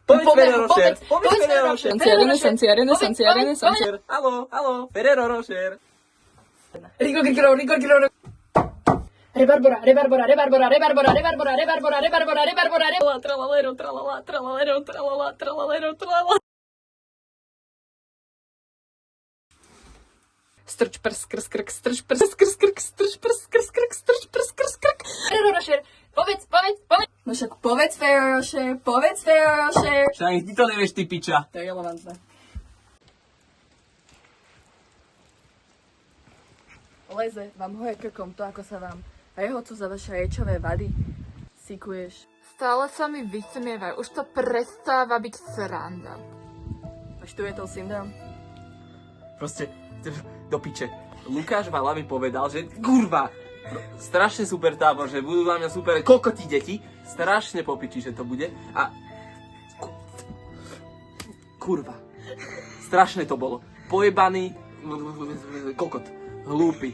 Povedz Ferrero Rocher. Povedz Ferrero Rocher. Renesancia. Haló, Ferrero Rocher. Rico. Rebarbora. Tralalero. Strč prs, krk, strč prs, krk. Ferrero Rocher. Povedz. No však povedz Ferrero Rocher. Však ty to nevieš, ty piča. To je relevantné. Leze vám hore krkom to, ako sa vám rehocu za vaše rečové vady sikuješ. Stále sa mi vysmievaj, už to prestáva byť sranda. Až tu je to syndrom. Proste, do piče. Lukáš Vala mi povedal, že kurva, strašne super tábor, že budú na mňa super kokoti deti. Strašne popiči, že to bude. A kurva. Strašné to bolo. Pojebaný kokot. Hlúpy.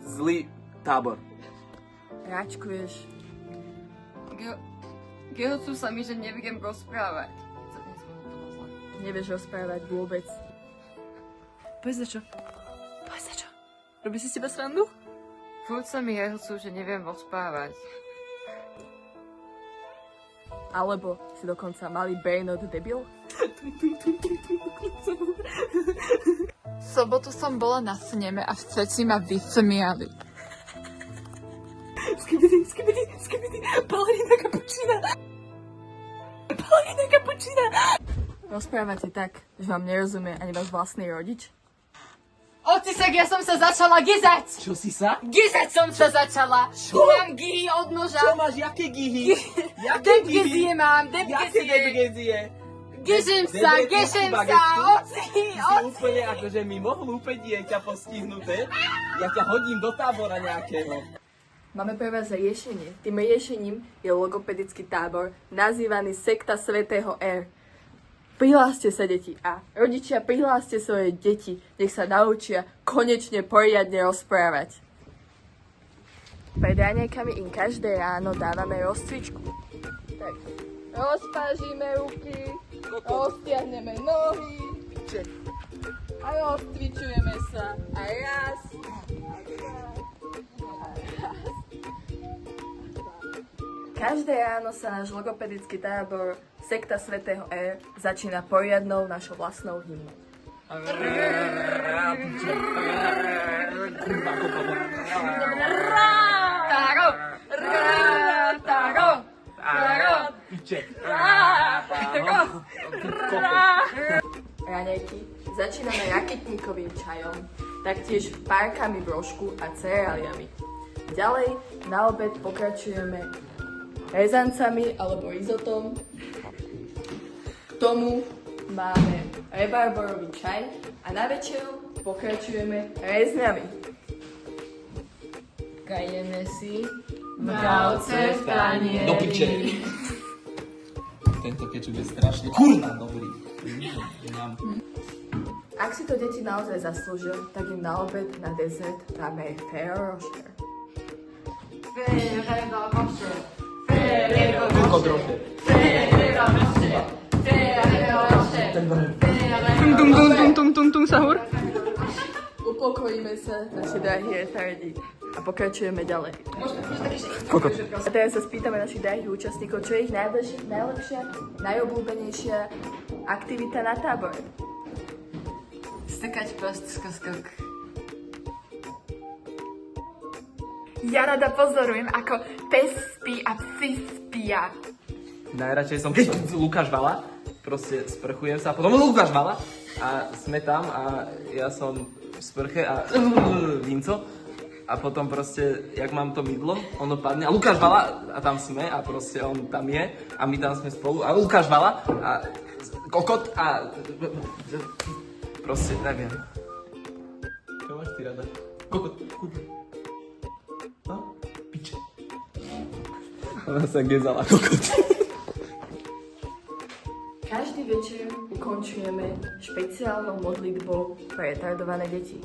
Zlý tábor. Ráčkuješ. Gehocu sa mi, že neviem rozprávať. Nevieš rozprávať vôbec. Povedz čo? Robí si s teba srandu? Furt sa mi gehocu, že neviem rozprávať. Alebo si dokonca malý brainot debil? V sobotu som bola na sneme a všetci ma vysmiali. Skibidi, balerina kapučína. Rozprávate tak, že vám nerozumie ani váš vlastný rodič? Ocisek, ja som sa začala gizať! Čo si sa? Gizať som sa začala! Čo? Mám gihy od noža! Čo máš, jaké gihy? Debgezie mám, Jaké debgezie? Geším sa, oci! Si úplne akože mimo hlúpe dieťa postihnuté. Ja ťa hodím do tábora nejakého. Máme pre vás riešenie. Tým riešením je logopedický tábor, nazývaný Sekta Svätého R. Prihláste sa, deti, a rodičia, prihláste svoje deti, nech sa naučia konečne poriadne rozprávať. Pred raňajkami im každé ráno dávame rozcvičku. Tak, rozpážime ruky, roztiahneme nohy a rozcvičujeme sa. A raz, Každé ráno sa náš logopedický tábor Sekta Svätého R začína poriadnou našou vlastnou hymnou. Raňajky začíname raketníkovým čajom, taktiež párkami brožku a cereáliami. Ďalej na obed pokračujeme rezancami alebo rizotom. K tomu máme rebarborový čaj a na večeru pokračujeme rezňami. Kajeme si v gauce v tanieri. Do piče. Tento kečup je strašne kurva dobrý. Ak si to deti naozaj zaslúžia, tak im na obed, na dezert dáme Ferrero Rocher. Tum sahur. Upokojíme sa, naši drahí retardi, a pokračujeme ďalej. A teraz sa spýtame našich drahých účastníkov, čo je ich najlepšia, najobľúbenejšia aktivita na tábore. Strkať prst skok. Ja rada pozorujem, ako pes spí a psi spia. Najradšej som, keď Lukáš Vala, proste sprchujem sa, potom Lukáš Vala a sme tam a ja som v sprche a Vinco a potom proste, jak mám to mydlo, ono padne a Lukáš Vala a tam sme a proste on tam je a my tam sme spolu a Lukáš Vala a kokot a proste neviem. Čo máš ty rada? Kokot, kurva. No, piče. Ona sa gezala kokot. Každý večer ukončujeme špeciálnou modlitbou pre retardované deti.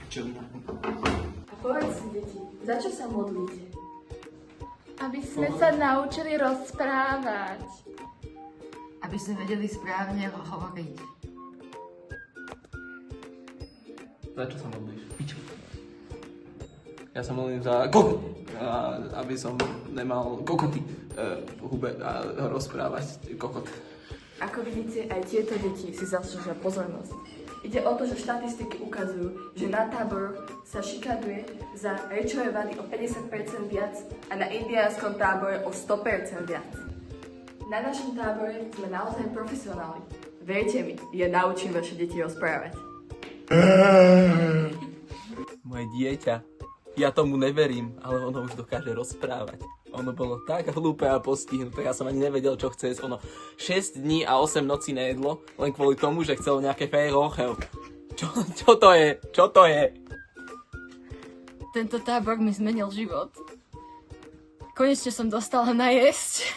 pičovina. A povedz si, deti, za čo sa modlíte? Aby sme sa naučili rozprávať. Aby sme vedeli správne hovoriť. Za čo sa modlíš? Pičo. Ja sa modlím za kokot. Aby som nemal kokoty v hube a rozprávať kokot. Ako vidíte, aj tieto deti si zaslúžia pozornosť. Ide o to, že štatistiky ukazujú, že na táboroch sa šikanuje za rečové vady o 50% viac a na indiánskom tábore o 100% viac. Na našom tábore sme naozaj profesionáli. Verte mi, ja naučím vaše deti rozprávať. Moje dieťa. Ja tomu neverím, ale ono už dokáže rozprávať. Ono bolo tak hlúpe a postihnuté, ja som ani nevedel, čo chce jesť. Ono 6 dní a 8 nocí nejedlo, len kvôli tomu, že chcelo nejaké fejrochel. Čo to je? Čo to je? Tento tábor mi zmenil život. Konečne som dostala najesť.